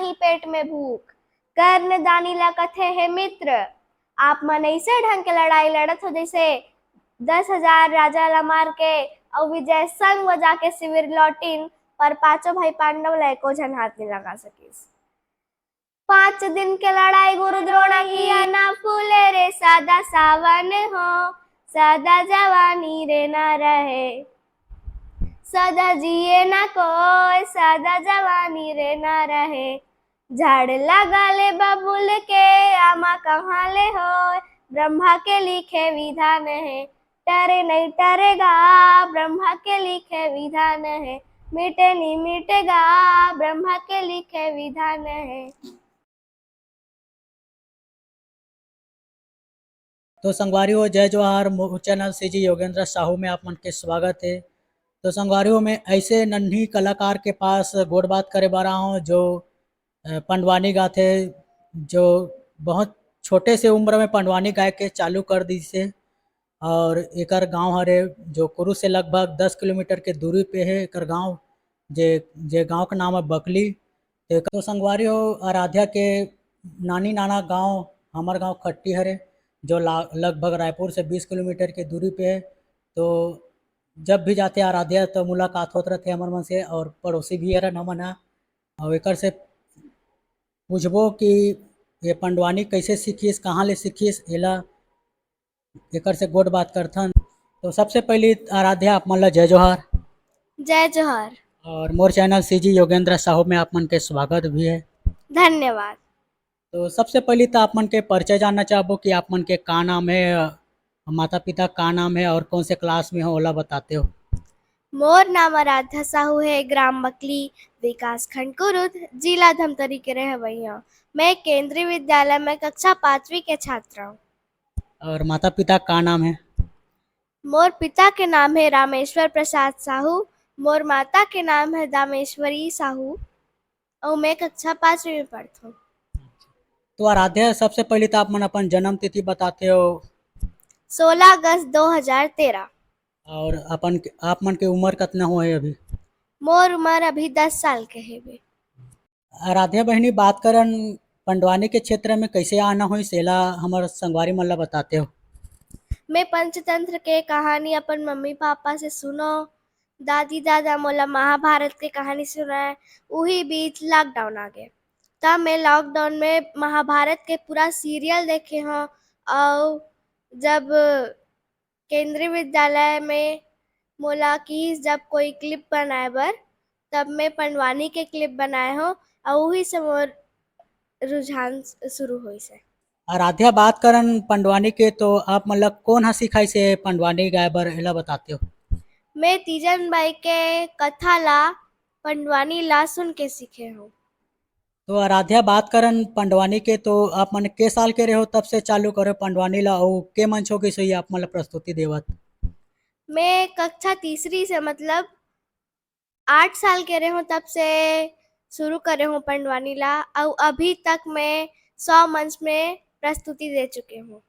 नाही पेट में भूख। कर्ण दानी ला कथे है मित्र। आप मन ऐसे ढंग के लड़ाई लड़त हो जैसे 10,000 राजा ला मार के और विजय संग बजा के शिविर लौटिन, पर पांचों भाई पांडव ला एको झन हाथ नहीं लगा सकिस। 5 दिन के लड़ाई गुरु द्रोणा किया ना फूले रे सादा सावन हो, सदा जवानी रे ना रहे, सदा जिए ना कोई, सदा जवानी रे ना रहे। झाड़ लगा ले बबुल के आमा कहाँ ले हो, ब्रह्मा के लिखे विधान है, टरे नहीं टरेगा ब्रह्मा के लिखे विधान है, मिटे नहीं मिटेगा ब्रह्मा के लिखे विधान है। तो संगवारियों जय जोहार चैनल सीजी योगेंद्र साहू में आप मन के स्वागत है। तो संगवारियों में ऐसे नन्ही कलाकार के पास गोड़ बात करे बारा हूँ जो पंडवानी गाथे, जो बहुत छोटे से उम्र में पंडवानी गाय के चालू कर दी से, और एकर गांव हरे जो कुरु से लगभग 10 किलोमीटर के दूरी पे है एकर गांव, जे गांव का नाम है बकली। तो संगवारी हो आराध्या के नानी नाना गांव हमार गांव खट्टी हरे, जो लगभग रायपुर से 20 किलोमीटर के दूरी पे है। तो जब भी जाते आराध्या तो मुलाकात होते रहते हमार मन से, और पड़ोसी भी हरन हमन हा। और एकर से पूछबो कि ये पंडवानी कैसे सीखिस, कहाँ ले सीखिस, एला एकर से गोड़ बात करथन। तो सबसे पहली आराध्या आप मन ला जय जोहार। जय जोहार। और मोर चैनल सीजी योगेंद्र साहू में आप मन के स्वागत भी है। धन्यवाद। तो सबसे पहले तो आप मन के परिचय जानना चाहबो कि आप मन के का नाम है, माता पिता का नाम है और कौन से क्लास में हो, ओला बताते हो। मोर नाम आराध्या साहू है, ग्राम बकली, विकास खंड कुरुद, जिला धमतरी के रह हूँ। मैं केंद्रीय विद्यालय में कक्षा 5वीं के छात्र हूँ। और माता पिता का नाम है। मोर पिता के नाम है रामेश्वर प्रसाद साहू, मोर माता के नाम है दामेश्वरी साहू, और मैं कक्षा 5वीं में पढ़ती हूँ। तो आराध्या सबसे पहले तो आप मन अपन जन्म तिथि बताते हो। 16 अगस्त 2013। और अपन आप मन के उम्र कितना हुआ है अभी। मोर उम्र अभी 10 साल के है। आराध्या बहनी बात करन पंडवानी के क्षेत्र में कैसे आना हो, सेला हमार संगवारी मन ला बताते हो। मैं पंचतंत्र के कहानी अपन मम्मी पापा से सुनो, दादी दादा मोला महाभारत के कहानी सुनाए। उही बीच लॉकडाउन आ गए, तब मैं लॉकडाउन में महाभारत के पूरा सीरियल देखे हूँ। और जब केंद्रीय विद्यालय में मोला की जब कोई क्लिप बनाए बर, तब मैं पंडवानी के क्लिप बनाए हो, और वही से मोर रुझान शुरू हुई से। आराध्या बात करन पंडवानी के, तो आप मतलब कौन हा सिखाई से पंडवानी गाय बर, एला बताते हो। मैं तीजन बाई के कथा ला पंडवानी ला सुन के सीखे हूँ। तो आराध्या बात करन पंडवानी के, तो आप मन के साल के रहे हो तब से चालू करे पंडवानी ला, और के मंच हो के सही आप मन ला प्रस्तुति देवत। मैं कक्षा 3री से मतलब 8 साल के रहे हूँ तब से शुरू करे हूँ पंडवानी ला, और अभी तक मैं 100 मंच में प्रस्तुति दे चुके हूँ।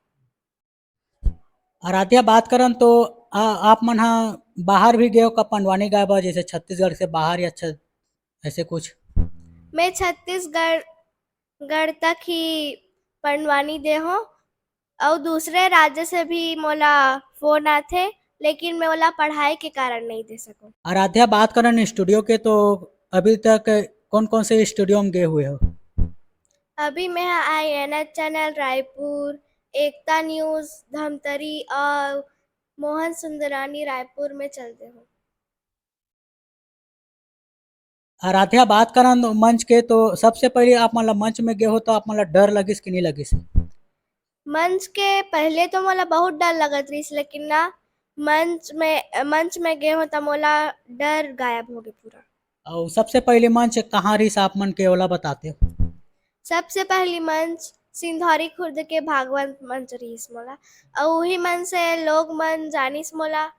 आराध्या बात करन तो आप मन हा बाहर भी गए हो का पंडवानी गाय बर, जैसे छत्तीसगढ़ से बाहर या ऐसे कुछ। मैं छत्तीसगढ़ तक ही पंडवानी दे हूँ, और दूसरे राज्य से भी मोला फोन आते, लेकिन मैं मोला पढ़ाई के कारण नहीं दे सकूँ। आराध्या बात करन स्टूडियो के, तो अभी तक कौन कौन से स्टूडियो में गए हुए हो। अभी मैं INH चैनल रायपुर, एकता न्यूज धमतरी और मोहन सुंदरानी रायपुर में चलते हूँ। आराध्या बात करन मंच के, तो सबसे पहले आप मतलब मंच में गए हो तो आप मतलब डर लगिस कि नहीं लगिस। मंच के पहले तो मोला बहुत डर लगत रही, लेकिन ना मंच में गए हो तो मोला डर गायब हो गया पूरा। और सबसे पहले मंच कहाँ रही आप मन के, ओला बताते हो। सबसे पहली मंच सिंधौरी खुर्द के भागवत मंच रही मोला, और वही मन से लोग मन जानिस मोला,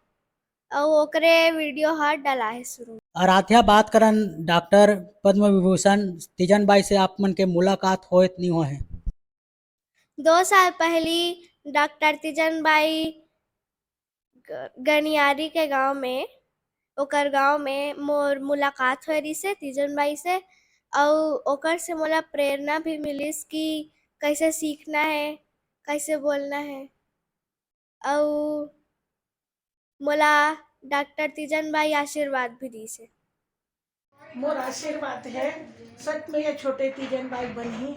और ओकरे वीडियो हर डला है शुरू। आराध्या बात करन डॉक्टर पद्म विभूषण तीजन बाई से आप मन के मुलाकात होत नहीं हो है। 2 साल पहली डॉक्टर तीजन बाई गनियारी के गांव में, ओकर गांव में मोर मुलाकात हो रही से तीजन बाई से, और ओकर से मोला प्रेरणा भी मिलिस कि कैसे सीखना है, कैसे बोलना है। और मोला डॉक्टर तीजन बाई आशीर्वाद भी दी से। मोर आशीर्वाद है सच में ये छोटे तीजन बाई बनी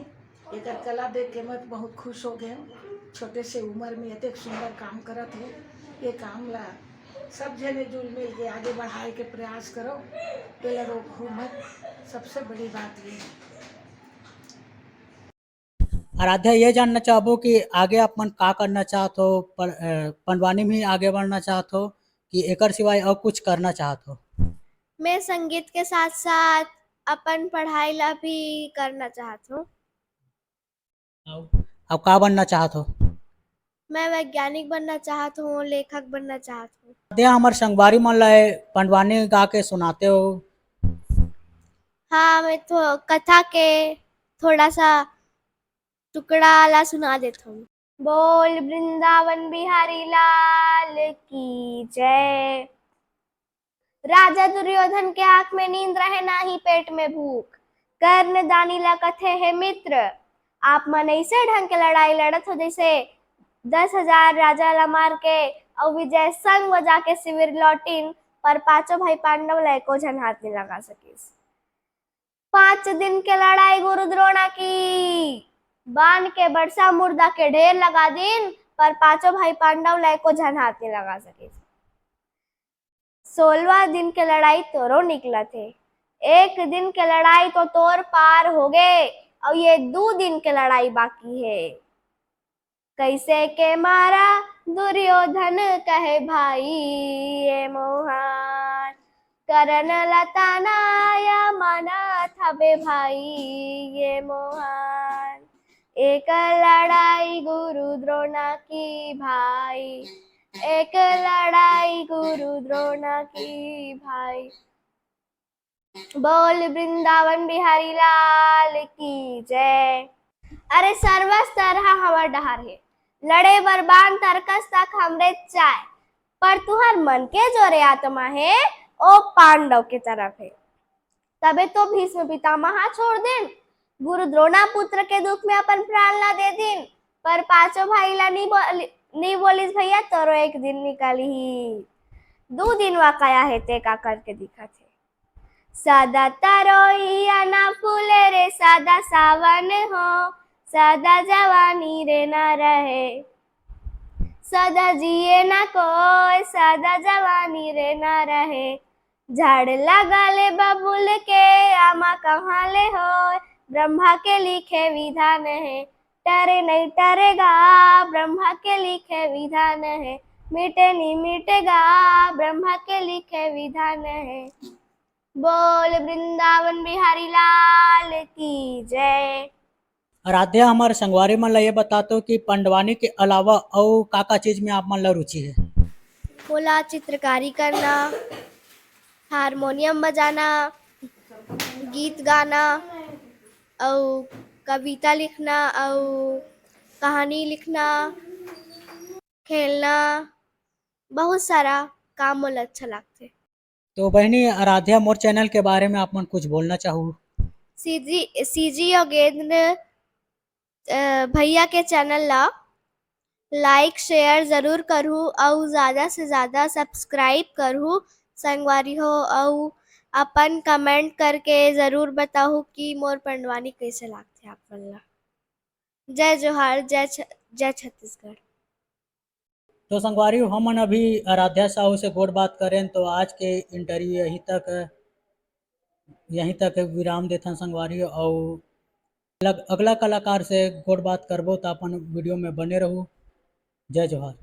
एक कला देख के मैं बहुत खुश हो गए। छोटे से उम्र में इतने सुंदर काम करत है। ये काम ला सब जने जुल मिल के आगे बढ़ाए के प्रयास करो, तेला रोको मत। सबसे बड़ी बात ये है। आराध्या, ये जानना चाहबो कि आगे अपन का करना चाहत हो, पंडवानी में ही आगे बढ़ना चाहत हो कि एकर सिवाय और कुछ करना चाहत हो? मैं संगीत के साथ साथ अपन पढ़ाई ला भी करना चाहत हूँ। अब का बनना चाहत हो? मैं वैज्ञानिक बनना चाहत हूँ, लेखक बनना चाहत हूँ। आराध्या, हमार संगवारी मन ला पंडवानी गा के सुनाते हो? हाँ, मैं तो कथा के थोड़ा सा टुकड़ा ला सुना देता हूँ। बोल वृंदावन बिहारी लाल की जय। राजा दुर्योधन के आंख में नींद रहे ना ही पेट में भूख। कर्ण दानी ला कथे है मित्र, आप मन ऐसे ढंग के लड़ाई लड़त हो जैसे 10,000 राजा ला मार के और विजय संग बजा के शिविर लौटिन, पर पांचों भाई पांडव ला एको झन हाथ नहीं लगा सकिस। 5 दिन के लड़ाई गुरु द्रोणा की, बाण के बरसा मुर्दा के ढेर लगा दिन, पर पांचों भाई पांडव ला एको झन हाथ नहीं लगा सकिस। 16वां दिन के लड़ाई तोरो निकला थे, एक दिन के लड़ाई तो तोर पार हो गए और ये 2 दिन के लड़ाई बाकी है। कैसे के मारा दुर्योधन कहे भाई ये मोहन, करण लतानाया माना था बे भाई ये मोहन। एक लड़ाई गुरु द्रोणा की भाई, एक लड़ाई गुरु द्रोणा की भाई। बोल वृंदावन बिहारी लाल की जय। अरे सर्वस तरह हवा डहार है, लड़े बरबान तरकस तक हमरे चाय, पर तुहर मन के जोरे आत्मा है ओ पांडव के तरफ है। तबे तो भीष्म पितामह छोड़ दिन, गुरु द्रोणा पुत्र के दुख में अपन प्राण ला दे दिन, पर पांचों भाई ला नहीं बोलिस भैया तोरो एक दिन निकाली ही। 2 दिन वाकाया है ते का करके दिखा थे। सदा तरोइया ना फूले रे सदा सावन हो, सदा जवानी रे ना रहे, सदा जिए ना कोई सदा जवानी रे ना रहे। झाड़ लगा ले बबुल के आमा कहाँ ले हो, ब्रह्मा के लिखे विधान है, टरे नहीं टरेगा ब्रह्मा के लिखे विधान है, मिटे नहीं मिटेगा ब्रह्मा के लिखे विधान है। बोल वृंदावन बिहारी लाल की जय। आराध्या, हमारे संगवारी मन ला ये बताते हो कि पंडवानी के अलावा और का चीज में आप मन ला रुचि है? मोला चित्रकारी करना, हारमोनियम बजाना, गीत गाना और कविता लिखना और कहानी लिखना, खेलना, बहुत सारा काम मोला अच्छा लगते। तो बहनी आराध्या, मोर चैनल के बारे में आप मन कुछ बोलना चाहो? सीजी योगेंद्र भैया के चैनल ला लाइक शेयर जरूर करूँ और ज़्यादा से ज़्यादा सब्सक्राइब करूँ संगवारी हो, और अपन कमेंट करके ज़रूर बताओ कि मोर पंडवानी कैसे लागते आप मन ला। जय जोहार, जय छत्तीसगढ़। तो संगवारी हमन अभी आराध्या साहू से गोड़ बात करें तो आज के इंटरव्यू यहीं तक विराम देथन संगवारी, और अगला कलाकार से गोड़ बात करबो तो अपन वीडियो में बने रहू। जय जोहार।